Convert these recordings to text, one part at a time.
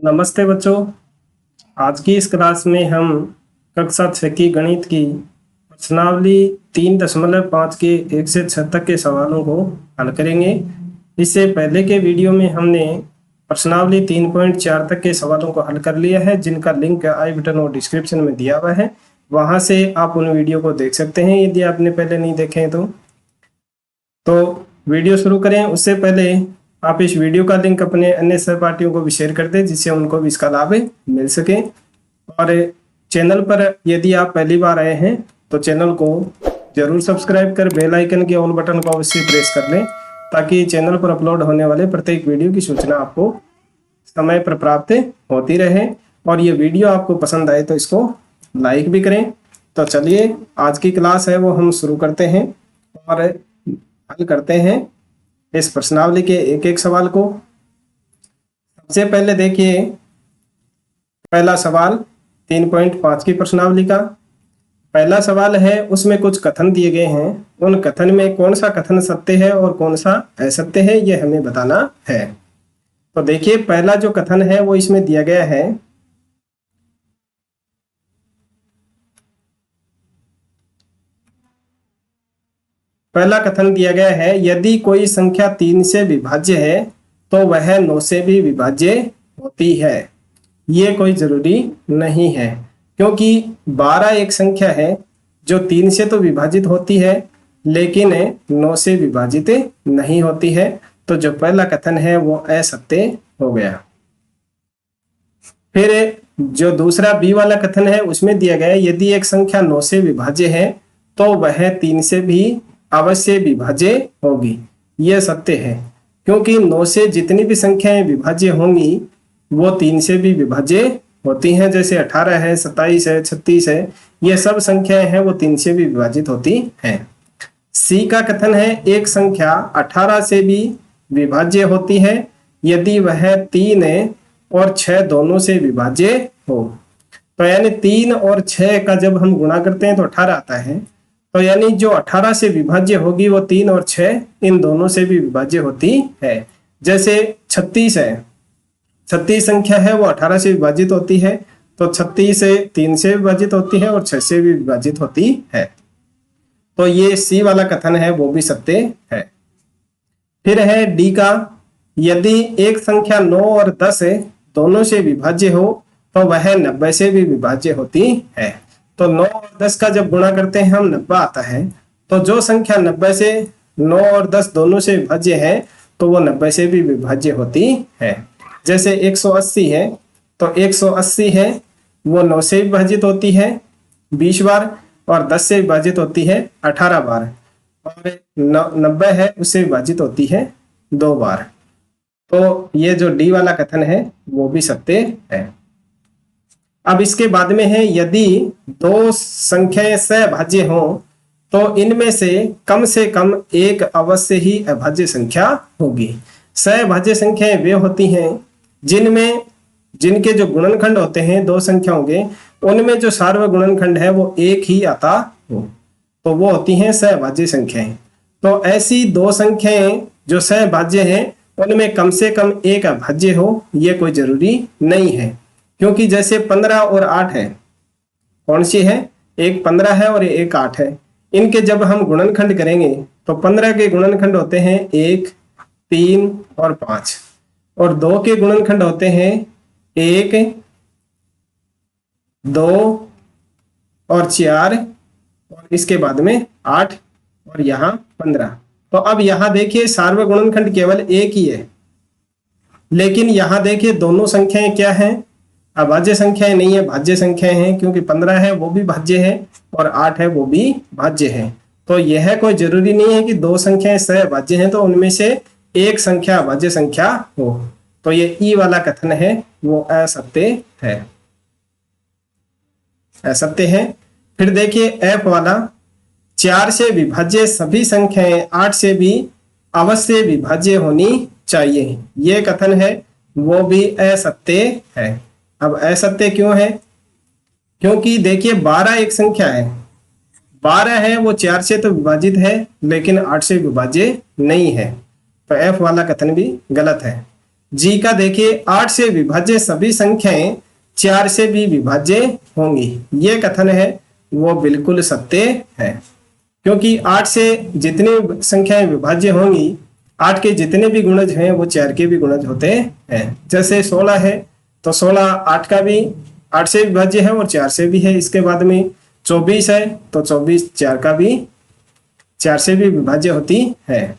नमस्ते बच्चों। आज की इस क्लास में हम कक्षा 6 की गणित की प्रश्नावली 3.5 के 1 से 6 तक के सवालों को हल करेंगे। इससे पहले के वीडियो में हमने प्रश्नावली 3.4 तक के सवालों को हल कर लिया है, जिनका लिंक आई बटन और डिस्क्रिप्शन में दिया हुआ है। वहां से आप उन वीडियो को देख सकते हैं यदि आपने पहले नहीं देखे हैं तो वीडियो शुरू करें उससे पहले आप इस वीडियो का लिंक अपने अन्य सहपाठियों को भी शेयर कर दें, जिससे उनको भी इसका लाभ मिल सके। और चैनल पर यदि आप पहली बार आए हैं तो चैनल को जरूर सब्सक्राइब कर बेल आइकन के ऑल बटन को अवश्य प्रेस कर लें, ताकि चैनल पर अपलोड होने वाले प्रत्येक वीडियो की सूचना आपको समय पर प्राप्त होती रहे। और ये वीडियो आपको पसंद आए तो इसको लाइक भी करें। तो चलिए आज की क्लास है वो हम शुरू करते हैं और हल करते हैं इस प्रश्नावली के एक एक सवाल को। सबसे पहले देखिए पहला सवाल 3.5 की प्रश्नावली का पहला सवाल है। उसमें कुछ कथन दिए गए हैं, उन कथन में कौन सा कथन सत्य है और कौन सा असत्य है ये हमें बताना है। तो देखिए पहला जो कथन है वो इसमें दिया गया है। पहला कथन दिया गया है, यदि कोई संख्या 3 से विभाज्य है तो वह 9 से भी विभाज्य होती है। ये कोई जरूरी नहीं है, क्योंकि 12 एक संख्या है जो 3 से तो विभाजित होती है लेकिन 9 से विभाजित नहीं होती है। तो जो पहला कथन है वो असत्य हो गया। फिर जो दूसरा बी वाला कथन है उसमें दिया गया है, यदि एक संख्या 9 से विभाज्य है तो वह 3 से भी अवश्य विभाज्य होगी। यह सत्य है, क्योंकि 9 से जितनी भी संख्याएं विभाज्य होंगी वो 3 से भी विभाज्य होती हैं। जैसे 18 है, 27 है, 36 है, ये सब संख्याएं हैं वो 3 से भी विभाजित होती हैं। सी का कथन है, एक संख्या 18 से भी विभाज्य होती है यदि वह 3 और 6 दोनों से विभाज्य हो। तो यानी 3 और 6 का जब हम गुणा करते हैं तो 18 आता है। तो यानी जो 18 से विभाज्य होगी वो 3 और 6 इन दोनों से भी विभाज्य होती है। जैसे 36 है, 36 संख्या है वो 18 से विभाजित होती है, तो 36 से 3 से विभाजित होती है और 6 से भी विभाजित होती है। तो ये सी वाला कथन है वो भी सत्य है। फिर है डी का, यदि एक संख्या 9 और 10 दोनों से विभाज्य हो तो वह 90 से भी विभाज्य होती है। तो 9 और 10 का जब गुणा करते हैं हम 90 आता है। तो जो संख्या 90 से 9 और 10 दोनों से विभाज्य है तो वो 90 से भी विभाज्य होती है। जैसे 180 है, तो 180 है वो 9 से विभाजित होती है 20 बार और 10 से विभाजित होती है 18 बार, और 90 है उससे विभाजित होती है 2 बार। तो ये जो डी वाला कथन है वो भी सत्य है। अब इसके बाद में है, यदि दो संख्याएं सहभाज्य हों तो इनमें से कम एक अवश्य ही अभाज्य संख्या होगी। सहभाज्य संख्याएं वे होती हैं जिनके जो गुणनखंड होते हैं दो संख्याओं के, उनमें जो सार्वत्रिक गुणनखंड है वो एक ही आता हो, तो वो होती हैं सहभाज्य संख्याएं। तो ऐसी दो संख्याएं जो सहभाज्य हैं उनमें कम से कम एक अभाज्य हो, ये कोई जरूरी नहीं है। क्योंकि जैसे 15 और 8 है, कौन सी है? एक 15 है और एक 8 है। इनके जब हम गुणनखंड करेंगे तो 15 के गुणनखंड होते हैं 1, 3 और 5, और 2 के गुणनखंड होते हैं 1, 2 और 4, और इसके बाद में 8 और यहाँ 15। तो अब यहाँ देखिए सार्वत्रिक गुणनखंड केवल एक ही है, लेकिन यहाँ देखिए दोनों संख्याएं क्या हैं? अभाज्य संख्याएं नहीं है, भाज्य संख्याएं हैं, क्योंकि 15 है वो भी भाज्य है और 8 है वो भी भाज्य है। तो यह कोई जरूरी नहीं है कि दो संख्याएं सहभाज्य हैं तो उनमें से एक संख्या अभाज्य संख्या हो। तो ये ई वाला कथन है वो असत्य है, असत्य है। फिर देखिए एफ वाला, 4 से विभाज्य सभी संख्याएं 8 से भी अवश्य विभाज्य होनी चाहिए। ये कथन है वो भी असत्य है। अब असत्य क्यों है? क्योंकि देखिए 12 एक संख्या है, 12 है वो 4 से तो विभाजित है लेकिन 8 से विभाज्य नहीं है। तो एफ वाला कथन भी गलत है। जी का देखिए 8 से विभाज्य सभी संख्याएं 4 से भी विभाज्य होंगी, ये कथन है वो बिल्कुल सत्य है। क्योंकि 8 से जितनी संख्याएं विभाज्य होंगी, 8 के जितने भी गुणज हैं वो 4 के भी गुणज होते हैं। जैसे 16 है तो 16 8 का भी 8 से विभाज्य है और 4 से भी है। इसके बाद में 24 है तो 24 4 का भी 4 से भी विभाज्य होती है।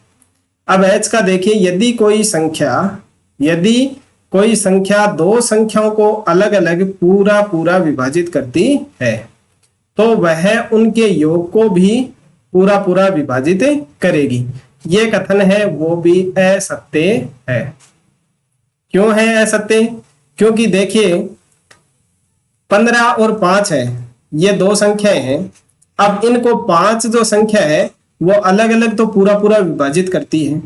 अब h का देखिए यदि कोई संख्या दो संख्याओं को अलग अलग पूरा पूरा विभाजित करती है तो वह उनके योग को भी पूरा पूरा विभाजित करेगी, ये कथन है वो भी असत्य है। क्यों है असत्य? क्योंकि देखिए 15 और 5 है, ये दो संख्याएं हैं। अब इनको 5 जो संख्या है वो अलग अलग तो पूरा पूरा विभाजित करती है।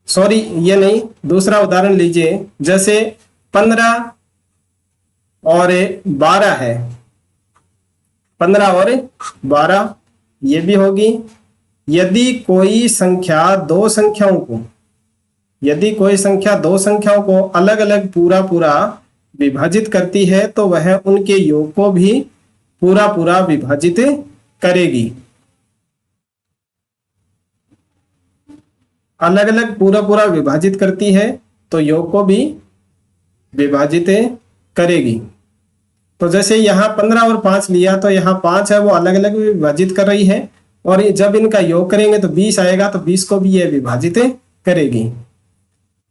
सॉरी, ये नहीं, दूसरा उदाहरण लीजिए। जैसे 15 और 12 है, 15 और 12 ये भी होगी। यदि कोई संख्या दो संख्याओं को अलग अलग पूरा पूरा विभाजित करती है तो वह उनके योग को भी पूरा पूरा विभाजित करेगी। अलग अलग पूरा पूरा विभाजित करती है तो योग को भी विभाजित करेगी। तो जैसे यहाँ 15 और 5 लिया तो यहाँ 5 है वो अलग अलग विभाजित कर रही है, और जब इनका योग करेंगे तो 20 आएगा तो 20 को भी ये विभाजित करेगी।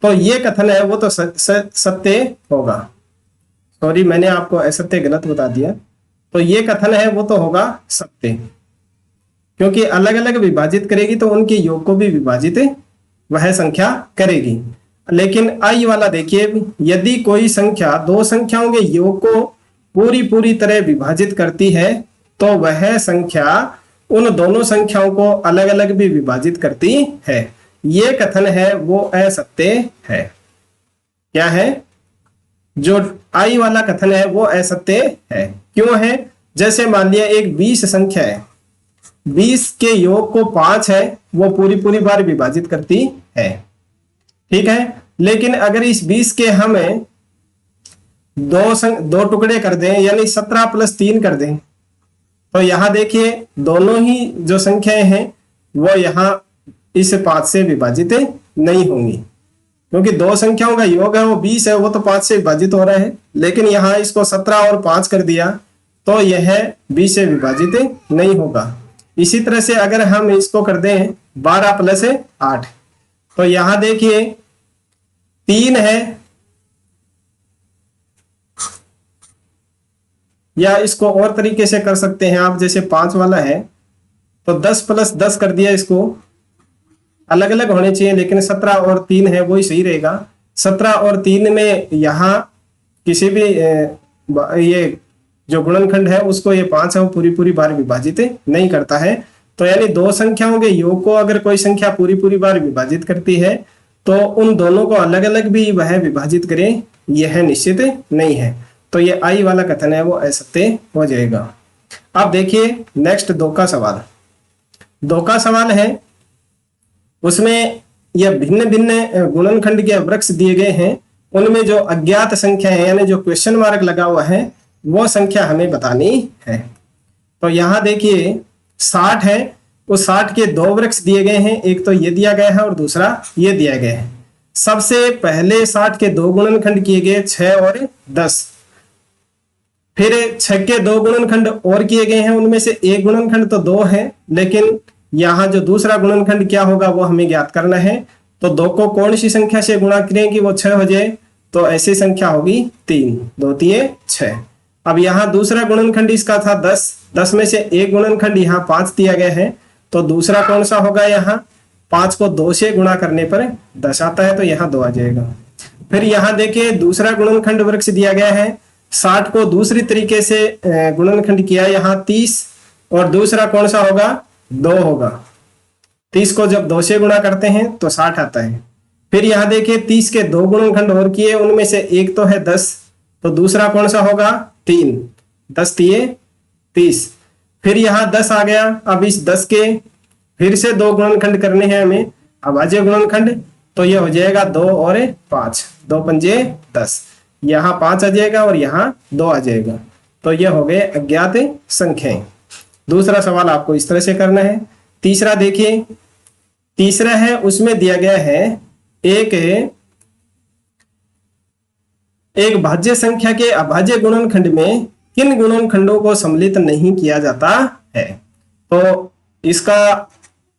तो ये कथन है वो तो सत्य होगा। सॉरी, मैंने आपको असत्य गलत बता दिया। तो ये कथन है वो तो होगा सत्य, क्योंकि अलग अलग विभाजित करेगी तो उनके योग को भी विभाजित वह संख्या करेगी। लेकिन आई वाला देखिए, यदि कोई संख्या दो संख्याओं के योग को पूरी तरह विभाजित करती है तो वह संख्या उन दोनों संख्याओं को अलग अलग भी विभाजित करती है, ये कथन है वो असत्य है। क्या है? जो आई वाला कथन है वो असत्य है। क्यों है? जैसे मान लिया एक 20 संख्या है, 20 के योग को 5 है वो पूरी बार विभाजित करती है, ठीक है। लेकिन अगर इस 20 के हमें दो टुकड़े कर दें, यानी 17 + 3 कर दें, तो यहां देखिए दोनों ही जो संख्याएं हैं वो यहां इस 5 से विभाजित नहीं होंगी, क्योंकि दो संख्याओं का योग है वो 20 है, वो तो 5 से विभाजित हो रहा है। लेकिन यहाँ इसको 17 और 5 कर दिया तो यह 20 से विभाजित नहीं होगा। इसी तरह से अगर हम इसको कर दें 12 + 8, तो यहां देखिए 3 है, या इसको और तरीके से कर सकते हैं आप, जैसे 5 वाला है तो 10 + 10 कर दिया। इसको अलग अलग होने चाहिए, लेकिन 17 और 3 है वही सही रहेगा। 17 और 3 में यहाँ किसी भी ये जो गुणनखंड है उसको ये 5 है वो पूरी बार विभाजित नहीं करता है। तो यानी दो संख्याओं के योग को अगर कोई संख्या पूरी बार विभाजित करती है तो उन दोनों को अलग अलग भी वह विभाजित करे, यह निश्चित नहीं है। तो ये आई वाला कथन है वो असत्य हो जाएगा। अब देखिए नेक्स्ट 2 का सवाल है, उसमें यह भिन्न भिन्न गुणनखंड के वृक्ष दिए गए हैं, उनमें जो अज्ञात संख्या है यानी जो क्वेश्चन मार्क लगा हुआ है वो संख्या हमें बतानी है। तो यहाँ देखिए 60 है, उस 60 के 2 वृक्ष दिए गए हैं, एक तो ये दिया गया है और दूसरा ये दिया गया है। सबसे पहले 60 के 2 गुणनखंड किए गए 6 और 10, फिर 6 के 2 गुणनखंड और किए गए हैं, उनमें से एक गुणनखंड तो 2 है, लेकिन यहाँ जो दूसरा गुणनखंड क्या होगा वो हमें ज्ञात करना है। तो 2 को कौन सी संख्या से गुणा करें कि वो 6 हो जाए, तो ऐसी संख्या होगी 3, 2 3 6। अब यहाँ दूसरा गुणनखंड इसका था 10, 10 में से एक गुणनखंड यहाँ 5 दिया गया है, तो दूसरा कौन सा होगा, यहाँ 5 को 2 से गुणा करने पर 10 आता है, तो यहाँ 2 आ जाएगा। फिर यहाँ देखिए दूसरा गुणनखंड वृक्ष दिया गया है, 60 को दूसरी तरीके से गुणनखंड किया, यहाँ 30, और दूसरा कौन सा होगा, 2 होगा। 30 को जब 2 से गुणा करते हैं तो 60 आता है। फिर यहाँ देखिए 30 के 2 गुणनखंड और किए, उनमें से एक तो है 10, तो दूसरा कौन सा होगा, 3, 10 3 30। फिर यहाँ 10 आ गया। अब इस 10 के फिर से 2 गुणनखंड करने हैं हमें। अभाज्य गुणनखंड, तो ये हो जाएगा 2 और 5, 2 पंजे 10, यहाँ 5 आ जाएगा और यहाँ 2 आ जाएगा, तो ये हो गए अज्ञात संख्याएं। दूसरा सवाल आपको इस तरह से करना है। तीसरा देखिए, तीसरा है उसमें दिया गया है एक भाज्य संख्या के अभाज्य गुणनखंड में किन गुणनखंडों को सम्मिलित नहीं किया जाता है। तो इसका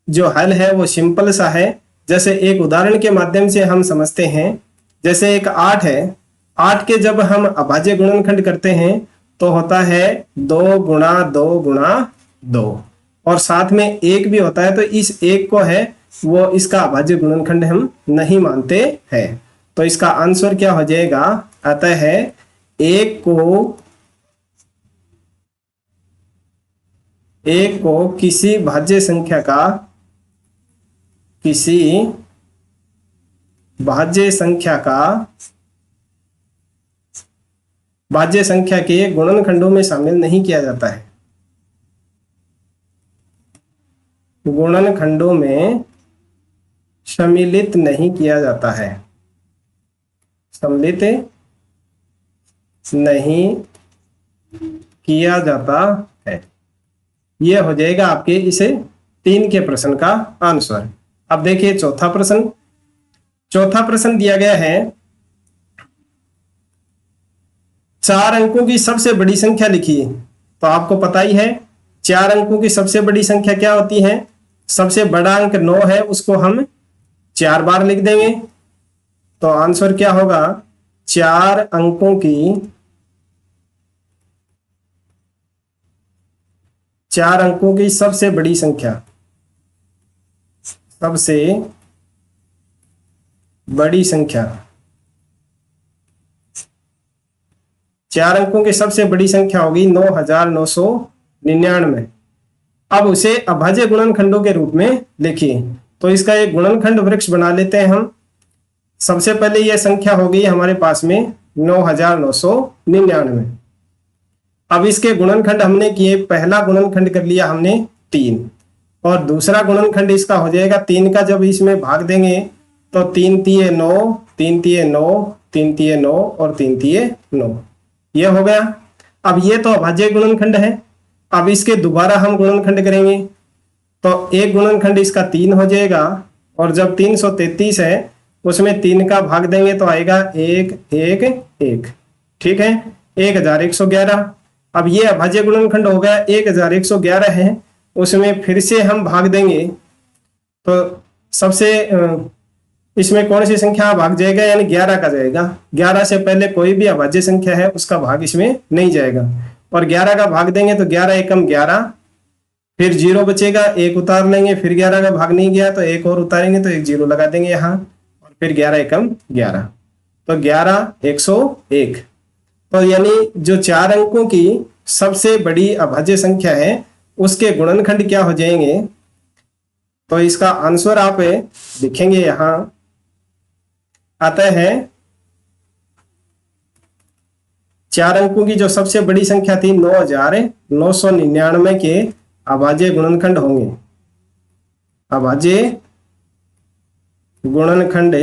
जो हल है वो सिंपल सा है। जैसे एक उदाहरण के माध्यम से हम समझते हैं। जैसे एक 8 है, 8 के जब हम अभाज्य गुणनखंड करते हैं तो होता है 2 गुणा 2 गुणा 2, और साथ में 1 भी होता है, तो इस 1 को है वो इसका अभाज्य गुणनखंड हम नहीं मानते हैं। तो इसका आंसर क्या हो जाएगा, आता है 1 को किसी भाज्य संख्या के गुणनखंडों में शामिल नहीं किया जाता है। गुणनखंडों में सम्मिलित नहीं किया जाता है, सम्मिलित नहीं किया जाता है। यह हो जाएगा आपके इसे 3 के प्रश्न का आंसर। अब देखिए चौथा प्रश्न दिया गया है 4 अंकों की सबसे बड़ी संख्या लिखिए। तो आपको पता ही है 4 अंकों की सबसे बड़ी संख्या क्या होती है। सबसे बड़ा अंक 9 है, उसको हम 4 बार लिख देंगे। तो आंसर क्या होगा, 4 अंकों की सबसे बड़ी संख्या, सबसे बड़ी संख्या, 4 अंकों की सबसे बड़ी संख्या होगी 9999। अब उसे अभाज्य गुणनखंडों के रूप में लिखिए। तो इसका एक गुणनखंड वृक्ष बना लेते हैं हम। सबसे पहले यह संख्या होगी हमारे पास में 9999। अब इसके गुणनखंड हमने किए, पहला गुणनखंड कर लिया हमने 3, और दूसरा गुणनखंड इसका हो जाएगा 3 का जब इसमें भाग देंगे तो 3 तिये 9, 3 तिये 9, 3 तिये 9 और 3 तिये 9, ये हो गया। अब ये तो अभाज्य गुणनखंड है। अब इसके दोबारा हम गुणनखंड करेंगे तो एक गुणनखंड इसका 3 हो जाएगा, और जब 333 है उसमें 3 का भाग देंगे तो आएगा 1 1 1, ठीक है, 1111। अब ये अभाज्य गुणनखंड हो गया 1111 है, उसमें फिर से हम भाग देंगे तो सबसे इसमें कौन सी संख्या भाग जाएगा, यानी 11 का जाएगा। 11 से पहले कोई भी अभाज्य संख्या है उसका भाग इसमें नहीं जाएगा, और 11 का भाग देंगे तो 11 एकम 11, फिर 0 बचेगा, 1 उतार लेंगे, फिर 11 का भाग नहीं गया तो 1 और उतारेंगे तो 1 0 लगा देंगे यहाँ, और फिर 11 एकम 11, तो 11 101। तो यानी जो 4 अंकों की सबसे बड़ी अभाज्य संख्या है उसके गुणनखंड क्या हो जाएंगे। तो इसका आंसर आप लिखेंगे, यहां आता है 4 अंकों की जो सबसे बड़ी संख्या थी 9999 के अभाज्य गुणनखंड होंगे, अभाज्य गुणनखंड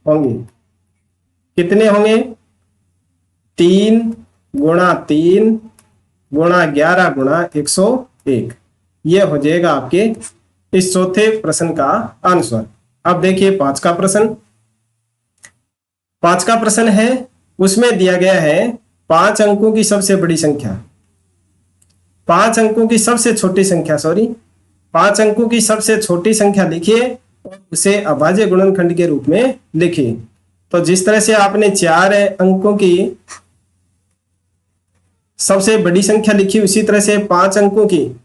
होंगे। कितने होंगे, 3 गुणा 3 गुणा 11 गुणा 101। यह हो जाएगा आपके इस चौथे प्रश्न का आंसर। अब देखिए 5 का प्रश्न है, उसमें दिया गया है 5 अंकों की सबसे बड़ी संख्या, 5 अंकों की सबसे छोटी संख्या, 5 अंकों की सबसे छोटी संख्या लिखिए और उसे अभाज्य गुणनखंड के रूप में लिखिए। तो जिस तरह से आपने 4 अंकों की सबसे बड़ी संख्या लिखी, उसी तरह से 5 अंकों की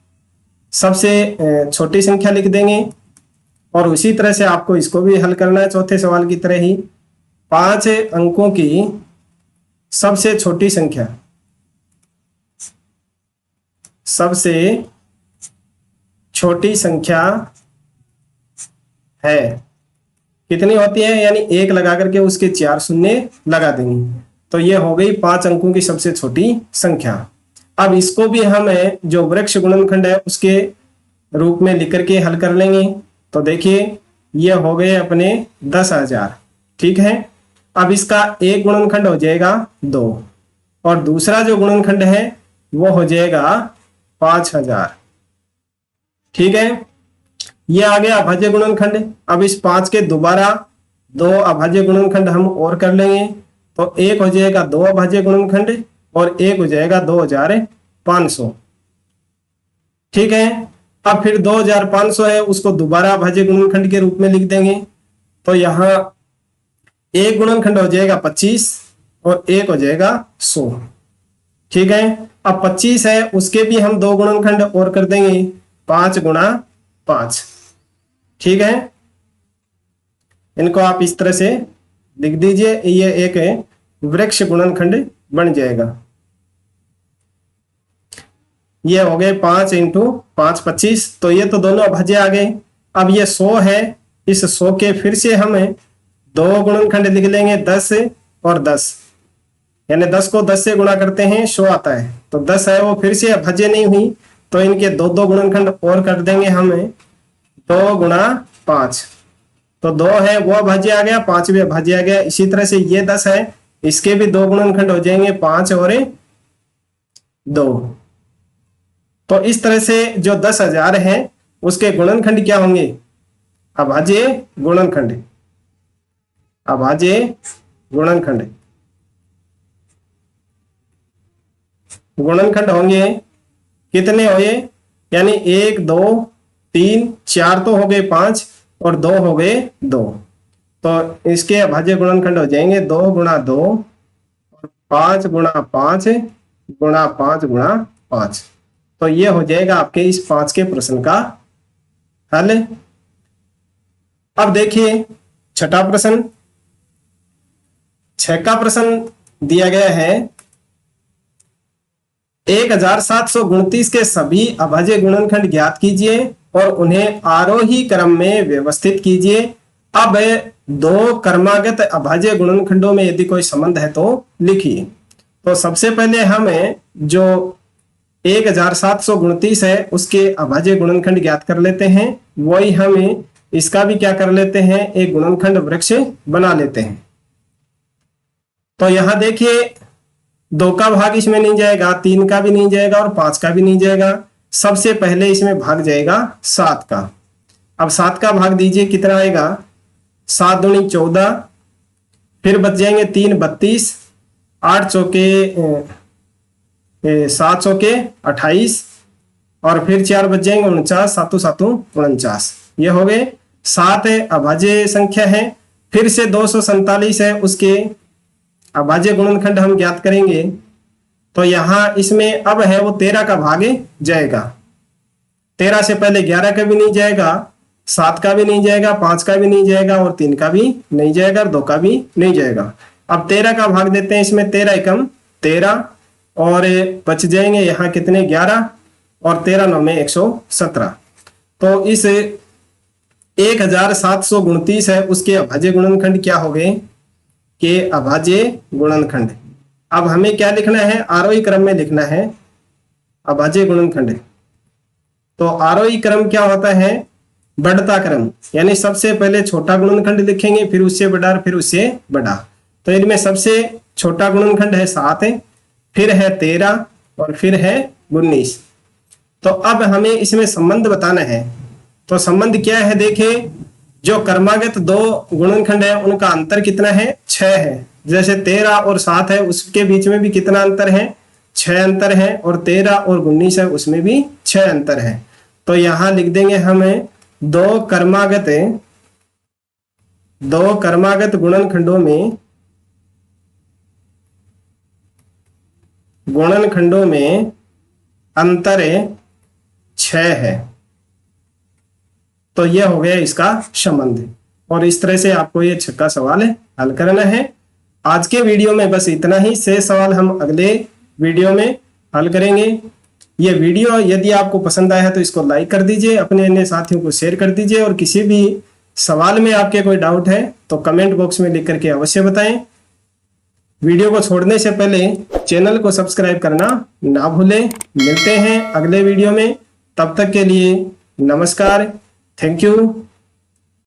सबसे छोटी संख्या लिख देंगे, और उसी तरह से आपको इसको भी हल करना है चौथे सवाल की तरह ही। 5 अंकों की सबसे छोटी संख्या, सबसे छोटी संख्या है, कितनी होती है, यानी 1 लगा करके उसके 4 शून्य लगा देंगे, तो ये हो गई 5 अंकों की सबसे छोटी संख्या। अब इसको भी हम जो वृक्ष गुणनखंड है उसके रूप में लिख करके हल कर लेंगे। तो देखिए ये हो गए अपने 10,000, ठीक है। अब इसका एक गुणनखंड हो जाएगा 2 और दूसरा जो गुणनखंड है वो हो जाएगा 5,000, ठीक है। ये आ गया अभाज्य गुणनखंड। अब इस 5 के दोबारा 2 अभाज्य गुणनखंड हम और कर लेंगे। तो एक हो जाएगा 2 अभाज्य गुणनखंड और एक हो जाएगा 2,500, ठीक है। अब फिर 2,500 है उसको दोबारा अभाज्य गुणनखंड के रूप में लिख देंगे। तो यहाँ एक गुणनखंड हो जाएगा 25 और एक हो जाएगा 100, ठीक है। अब 25 है उसके भी हम 2 गुणनखंड और कर देंगे, 5 गुणा 5, ठीक है। इनको आप इस तरह से लिख दीजिए, ये एक वृक्ष गुणनखंड बन जाएगा। ये हो गए 5 × 5 25, तो ये तो दोनों अभाज्य आ गए। अब ये 100 है, इस 100 के फिर से हम 2 गुणनखंड लिख लेंगे, 10 और 10, यानी 10 को 10 से गुणा करते हैं 100 आता है। तो 10 है वो फिर से अभाज्य नहीं हुई, तो इनके 2 गुणनखंड और कर देंगे हम 2 गुणा 5, तो 2 है वो अभाज्य आ गया, 5 भी अभाज्य आ गया। इसी तरह से ये 10 है, इसके भी 2 गुणनखंड हो जाएंगे, 5 और 2। तो इस तरह से जो 10,000 है उसके गुणनखंड क्या होंगे, अभाज्य गुणनखंड, अभाज्य गुणनखंड, गुणनखंड होंगे कितने हुए, यानी 1 2 3 4 तो हो गए 5 और 2 हो गए 2। तो इसके अभाज्य गुणनखंड हो जाएंगे 2 गुणा 2 और 5 गुणा 5 गुणा 5 गुणा 5। तो ये हो जाएगा आपके इस 5 के प्रश्न का हल। अब देखिए छठा प्रश्न। 6 का प्रश्न दिया गया है 1729 के सभी अभाज्य गुणनखंड ज्ञात कीजिए और उन्हें आरोही क्रम में व्यवस्थित कीजिए। अब 2 क्रमागत अभाज्य गुणनखंडों में यदि कोई संबंध है तो लिखिए। तो सबसे पहले हमें जो 1729 है उसके अभाज्य गुणनखंड ज्ञात कर लेते हैं, वही हमें इसका भी क्या कर लेते हैं, एक गुणनखंड वृक्ष बना लेते हैं। तो यहां देखिए 2 का भाग इसमें नहीं जाएगा, 3 का भी नहीं जाएगा और 5 का भी नहीं जाएगा। सबसे पहले इसमें भाग जाएगा 7 का। अब 7 का भाग दीजिए, कितना आएगा, 7 दूनी 14, फिर बच जाएंगे 3 32, 8 चौके 7 चौके 28 और फिर 4 बच जाएंगे 49, 7 7 49। ये हो गए 7 अभाज्य संख्या है। फिर से 247 है, उसके अभाज्य गुणनखंड हम ज्ञात करेंगे। तो यहां इसमें अब है वो 13 का भाग जाएगा। 13 से पहले 11 का भी नहीं जाएगा, 7 का भी नहीं जाएगा, 5 का भी नहीं जाएगा और 3 का भी नहीं जाएगा और 2 का भी नहीं जाएगा। अब 13 का भाग देते हैं इसमें, 13 एकम 13 और बच जाएंगे यहाँ कितने, 11 और 13 9 में 117। तो इस 1729 है उसके अभाज्य गुणनखंड क्या हो गए, के अभाज्य गुणनखंड। अब हमें क्या लिखना है, आरोही क्रम में लिखना है अभाज्य गुणनखंड। तो आरोही क्रम क्या होता है, बढ़ता क्रम, यानी सबसे पहले छोटा गुणनखंड लिखेंगे, फिर उससे बड़ा और फिर उससे बड़ा। तो इनमें सबसे छोटा गुणनखंड है 7, फिर है 13 और फिर है 19। तो अब हमें इसमें संबंध बताना है। तो संबंध क्या है, देखिए जो क्रमागत 2 गुणनखंड है उनका अंतर कितना है, 6 है। जैसे 13 और 7 है उसके बीच में भी कितना अंतर है, 6 अंतर है, और 13 और 19 है उसमें भी 6 अंतर है। तो यहां लिख देंगे हमें 2 क्रमागत गुणनखंडों में अंतर 6 है। तो यह हो गया इसका संबंध। और इस तरह से आपको ये 6 सवाल हल करना है। आज के वीडियो में बस इतना ही, शेष सवाल हम अगले वीडियो में हल करेंगे। ये वीडियो यदि आपको पसंद आया है तो इसको लाइक कर दीजिए, अपने अन्य साथियों को शेयर कर दीजिए, और किसी भी सवाल में आपके कोई डाउट है तो कमेंट बॉक्स में लिख करके अवश्य बताएं। वीडियो को छोड़ने से पहले चैनल को सब्सक्राइब करना ना भूलें। मिलते हैं अगले वीडियो में, तब तक के लिए नमस्कार, थैंक यू।